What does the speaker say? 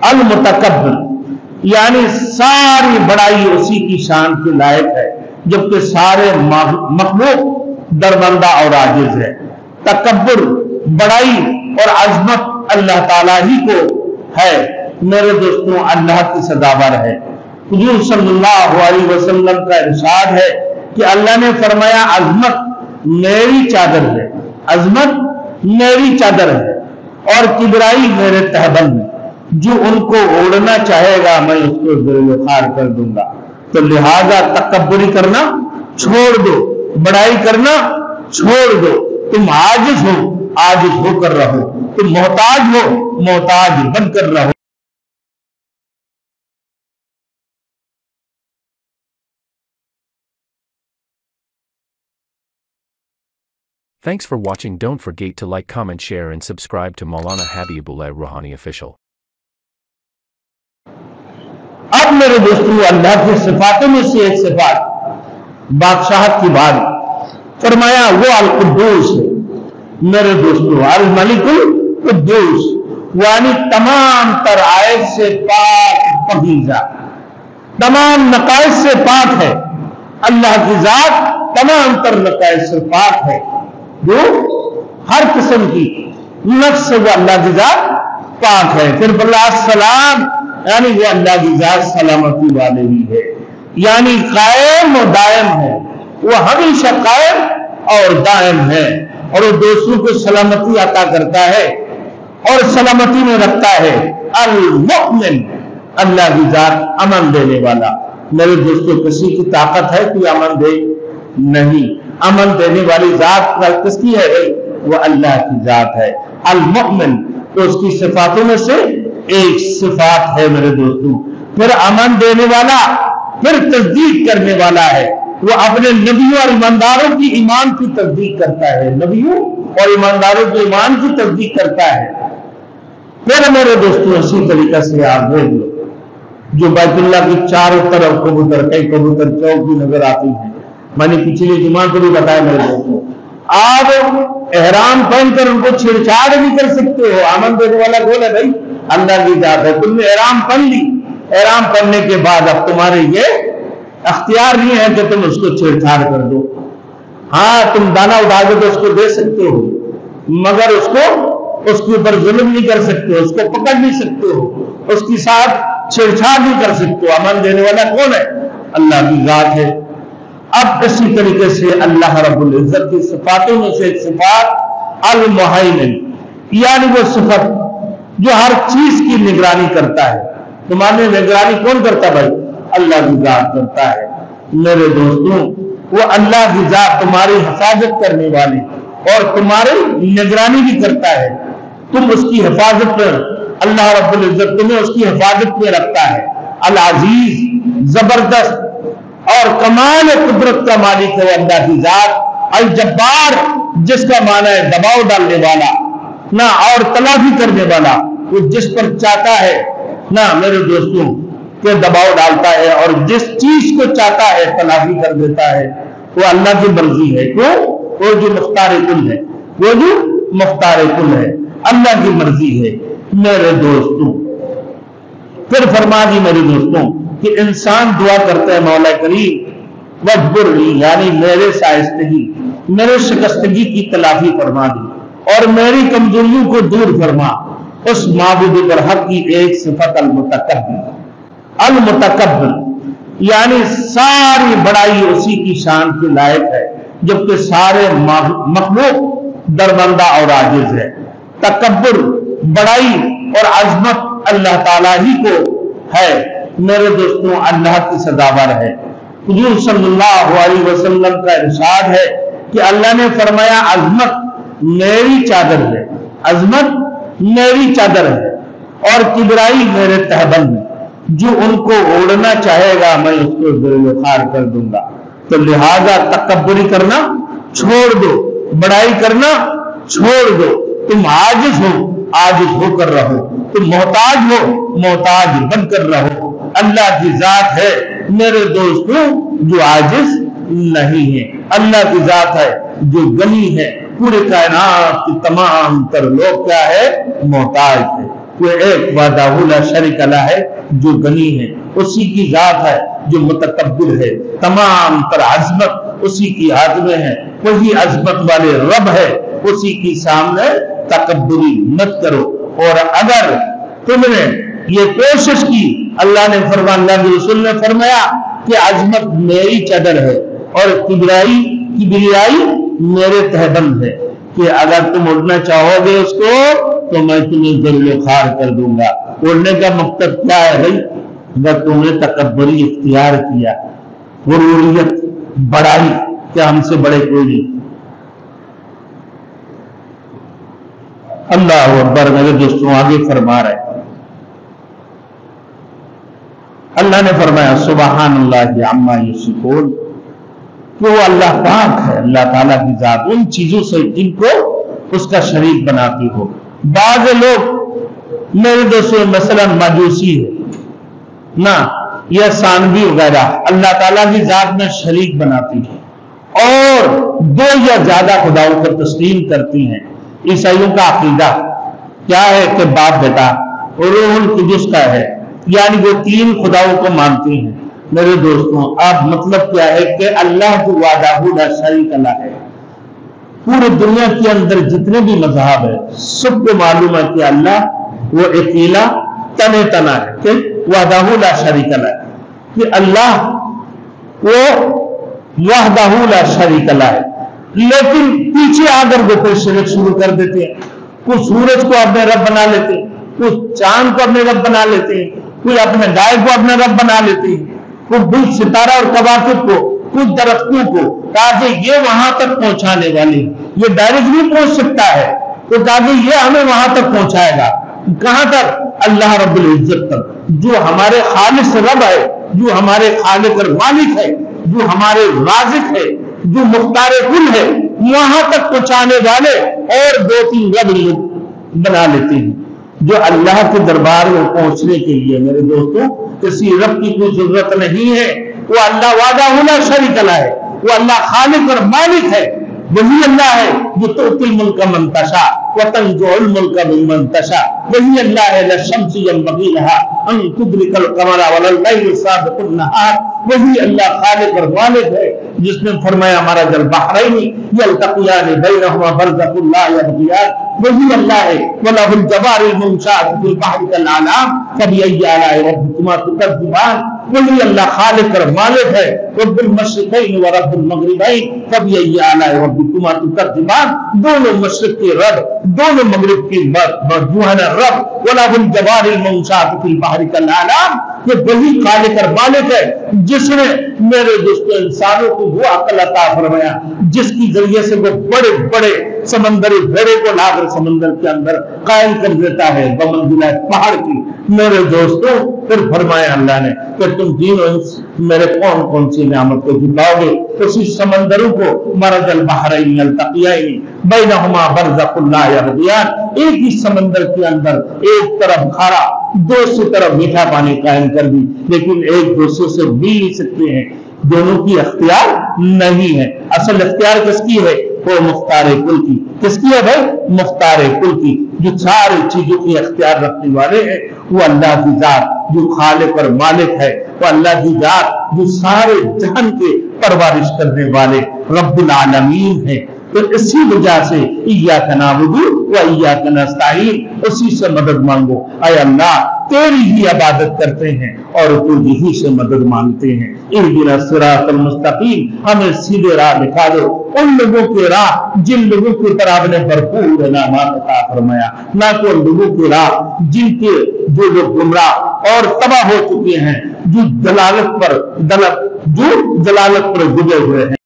المتکبر یعنی ساری بڑائی اسی کی شان کے لائق ہے، جبکہ سارے مخلوق دربندہ اور عاجز ہے۔ تکبر، بڑائی اور عظمت اللہ تعالیٰ ہی کو ہے۔ میرے دوستوں، اللہ کی سزاوار ہے۔ حضور صلی اللہ علیہ وسلم کا ارشاد ہے کہ اللہ نے فرمایا عظمت میری چادر ہے، عظمت میری چادر ہے اور کبرائی میرے تہبند ہے، جو ان کو اوڑھنا چاہے گا میں اس کو ذل خوار کر دوں گا۔ تو لہذا تکبری کرنا چھوڑ دو، بڑائی کرنا چھوڑ دو۔ تم عاجز ہو، عاجز ہو کر رہو، تم محتاج ہو، محتاج بن کر رہو۔ Thanks for watching. Don't forget to like, comment, share and subscribe to Maulana Habibullah Ruhani Official. اب میرے دوستوں، اللہ کی صفاتوں میں سے ایک صفات بادشاہت کی بات فرمایا وہ القدوس ہے۔ میرے دوستوں، الملک القدوس یعنی تمام تر عیب سے پاک پاکیزہ، تمام نقائص سے پاک ہے۔ اللہ کی ذات تمام تر نقائص سے پاک ہے، جو ہر قسم کی نفس سے وہ اللہ کی ذات پاک ہے۔ پھر اللہ السلام یعنی وہ اللہ کی ذات سلامتی والے بھی ہے، یعنی قائم و دائم ہے، وہ ہمیشہ قائم اور دائم ہے، اور وہ دوسروں کو سلامتی عطا کرتا ہے اور سلامتی میں رکھتا ہے۔ المؤمن اللہ کی ذات امن دینے والا۔ میرے دوستوں، کسی کی طاقت ہے کہ امن دے؟ نہیں۔ امن دینے والی ذات کس کی ہے؟ وہ اللہ کی ذات ہے۔ المؤمن تو اس کی صفاتوں میں سے ایک صفات ہے میرے دوستوں۔ پھر امن دینے والا، پھر تصدیق کرنے والا ہے۔ وہ اپنے نبیوں اور ایمانداروں کی ایمان کی تصدیق کرتا ہے، نبیوں اور ایمانداروں کے ایمان کی تصدیق کرتا ہے۔ پھر میرے دوستوں، اسی طریقے سے آپ دیکھ لو جو بیت اللہ کی چاروں طرف کبوتر، کئی کبوتر چوک بھی نظر آتی ہیں۔ میں نے پچھلے جمعہ کو بھی بتایا میرے دوستوں، آپ احرام پہن کر ان کو چھیڑ چھاڑ نہیں کر سکتے ہو۔ آمن دینے والا کون ہے بھائی؟ اللہ کی ذات ہے۔ تم نے احرام پہن لی، احرام پہننے کے بعد اب تمہارے یہ اختیار نہیں ہے کہ تم اس کو چھیڑ چھاڑ کر دو۔ ہاں، تم دانا اٹھا کے تو اس کو دے سکتے ہو، مگر اس کے اوپر ظلم نہیں کر سکتے ہو، اس کو پکڑ نہیں سکتے ہو، اس کے ساتھ چھیڑ چھاڑ نہیں کر سکتے ہو۔ امن دینے والا کون ہے؟ اللہ کی ذات ہے۔ اب اسی طریقے سے اللہ رب العزت کی صفاتوں میں سے ایک صفات المہیمن یعنی وہ صفت جو ہر چیز کی نگرانی کرتا ہے۔ تمہاری نگرانی کون کرتا بھائی؟ اللہ کی ذات کرتا ہے۔ میرے دوستوں، وہ اللہ کی ذات تمہاری حفاظت کرنے والی اور تمہاری نگرانی بھی کرتا ہے۔ تم اس کی حفاظت پر، اللہ رب العزت تمہیں اس کی حفاظت پہ رکھتا ہے۔ العزیز، زبردست اور کمال قدرت کا مالک ہے اللہ کی ذات۔ الجبار، جس کا معنی ہے دباؤ ڈالنے والا نہ اور تلافی کرنے والا، وہ جس پر چاہتا ہے نہ میرے دوستوں کہ دباؤ ڈالتا ہے، اور جس چیز کو چاہتا ہے تلافی کر دیتا ہے۔ وہ اللہ کی مرضی ہے۔ کیوں؟ وہ جو مختار کل ہے، وہ جو مختار کل ہے، اللہ کی مرضی ہے میرے دوستوں۔ پھر فرما دی میرے دوستوں کہ انسان دعا کرتا ہے مولا کریم وجبرنی یعنی میرے شائستگی، میرے شکستگی کی تلافی فرما دی اور میری کمزوریوں کو دور فرما۔ اس معبود برحق کی ایک صفت المتکبر، المتکبر یعنی ساری بڑائی اسی کی شان کے لائق ہے، جبکہ سارے مخلوق دربندہ اور عاجز ہے۔ تکبر، بڑائی اور عظمت اللہ تعالیٰ ہی کو ہے۔ میرے دوستوں، اللہ کی سزاوار ہے۔ حضور صلی اللہ علیہ وسلم کا ارشاد ہے کہ اللہ نے فرمایا عظمت میری چادر ہے، عظمت میری چادر ہے اور کبرائی میرے تہبند ہے، جو ان کو اوڑھنا چاہے گا میں اس کو ذل خوار کر دوں گا۔ تو لہذا تکبری کرنا چھوڑ دو، بڑائی کرنا چھوڑ دو۔ تم عاجز ہو، عاجز ہو کر رہو، تم محتاج ہو، محتاج بن کر رہو۔ اللہ کی ذات ہے میرے دوستوں جو عاجز نہیں ہے، اللہ کی ذات ہے جو غنی ہے، پورے کائنات کی تمام تر لوگ کیا ہے؟ محتاج ہے۔ وہ ایک وحدہ لا شریک لہ ہے جو غنی ہے، اسی کی ذات ہے جو متکبر ہے، تمام تر عظمت اسی کی ہاتھ میں ہے، وہی عظمت والے رب ہے، اسی کی سامنے تکبری مت کرو۔ اور اگر تم نے یہ کوشش کی، اللہ نے فرمایا، اللہ کے رسول نے فرمایا کہ عظمت میری چادر ہے اور کبریائی میرے تہبند ہے، کہ اگر تم اڑنا چاہو گے اس کو تو میں تمہیں ذل و خوار کر دوں گا۔ اڑنے کا مقصد کیا ہے بھائی؟ اگر تم نے تکبری اختیار کیا، غروریت، بڑائی کہ ہم سے بڑے کوئی نہیں۔ اللہ اکبر۔ میرے دوستوں آگے فرما رہے اللہ نے فرمایا سبحان اللہ عما یصفون، کہ وہ اللہ پاک ہے، اللہ تعالیٰ کی ذات ان چیزوں سے جن کو اس کا شریک بناتی ہو۔ بعض لوگ میرے دوستوں مثلا مجوسی ہے نہ یا ثانوی وغیرہ اللہ تعالیٰ کی ذات میں شریک بناتی ہے اور دو یا زیادہ خداؤں کو تسلیم کرتی ہیں۔ عیسائیوں کا عقیدہ کیا ہے کہ باپ بیٹا اور روح القدس کا ہے، یعنی وہ تین خداؤں کو مانتی ہیں۔ میرے دوستوں اب مطلب کیا ہے کہ اللہ جو وحدہ لا شریک لہ ہے، پورے دنیا کے اندر جتنے بھی مذہب ہے سب کو معلوم ہے کہ اللہ وہ اکیلا تنہا ہے، کہ وحدہ لا شریک لہ ہے، کہ اللہ وہ وحدہ لا شریک لہ ہے۔ لیکن پیچھے آ کر وہ کوئی شرک شروع کر دیتے ہیں، کوئی سورج کو اپنے رب بنا لیتے ہیں، کوئی چاند کو اپنے رب بنا لیتے ہیں، کوئی اپنے گائے کو اپنے رب بنا لیتے ہیں، کوئی برج ستارہ اور کواکب کو، کچھ درختوں کو، تاکہ یہ وہاں تک پہنچانے والے، یہ ڈائریکٹ نہیں پہنچ سکتا ہے تو تاکہ یہ ہمیں وہاں تک پہنچائے گا۔ کہاں تک؟ اللہ رب العزت تک، جو ہمارے خالص رب ہے، جو ہمارے خالق اور مالک ہے، جو ہمارے رازق ہے، جو مختار کل ہے، وہاں تک پہنچانے والے اور دو تین رب بنا لیتے ہیں۔ جو اللہ کے دربار میں پہنچنے کے لیے میرے دوستوں کسی رب کی کوئی ضرورت نہیں ہے، وہ اللہ وحدہ لا شریک لہ ہے، وہ اللہ خالق اور مالک ہے، وہی اللہ ہے جو تؤتی الملک من تشاء وتنزع الملک ممن تشاء، وہی اللہ ہے لا الشمس ينبغي لها ان تدرك القمر ولا الليل سابق النهار، وہی اللہ خالق اور مالک ہے جس نے فرمایا مرج البحرین یلتقیان بینہما برزخ لا یبغیان، وہی اللہ ہے وَلَهُ الْجَوَارِ الْمُنشَآتُ فِي الْبَحْرِ كَالْأَعْلَامِ فَبِأَيِّ آلَاءِ رَبِّكُمَا تُكَذِّبَانِ، وہی اللہ خالق اور مالک ہے رب المشرقین و رب المغربین فَبِأَيِّ آلَاءِ رَبِّكُمَا تُكَذِّبَانِ، دونوں مشرق کے رب دونوں مغرب کی جو ہے نا رب، وَلَهُ الْجَوَارِ الْمُنشَآتُ فِي الْبَحْرِ كَالْأَعْلَامِ، یہ وہی خالق اور مالک ہے جس نے میرے دوستوں انسانوں کو وہ عقل عطا فرمایا جس کی ذریعے سے وہ بڑے بڑے سمندری گھوڑے کو لا کر سمندر کے اندر قائم کر دیتا ہے بمنزلہ پہاڑ کی۔ میرے دوستوں پھر فرمایا اللہ نے کہ تم تینوں میرے کون کون سی نعمت کو جھٹلاؤ گے؟ اسی سمندروں کو مرج البحرین یلتقیان بینہما برزخ لا یبغیان، ایک ہی سمندر کے اندر ایک طرف کھارا دوسری طرف میٹھا پانی قائم کر دی، لیکن ایک دوسرے سے مل نہیں سکتے ہیں، دونوں کی اختیار نہیں ہے۔ اصل اختیار کس کی ہے؟ وہ مختار کل کی۔ کس کی ہے بھائی؟ مختار کل کی، جو ساری چیزوں کی اختیار رکھنے والے ہیں، وہ اللہ کی ذات جو خالق اور مالک ہے، وہ اللہ کی ذات جو سارے جہان کے پرورش کرنے والے رب العالمین ہے۔ تو اسی وجہ سے ایاک نعبد و ایاک نستعین، اسی سے مدد مانگو، اے اللہ تیری ہی عبادت کرتے ہیں اور تجھ ہی سے مدد مانگتے ہیں۔ اہدنا الصراط المستقیم، ہمیں سیدھے راہ دکھا دو، ان لوگوں کے راہ جن لوگوں کی طرح آپ نے بھرپور انعامات عطا فرمایا، نہ کہ ان لوگوں کی راہ جن کے جو لوگ گمراہ اور تباہ ہو چکے ہیں، جو دلالت پر ڈبے ہوئے ہیں۔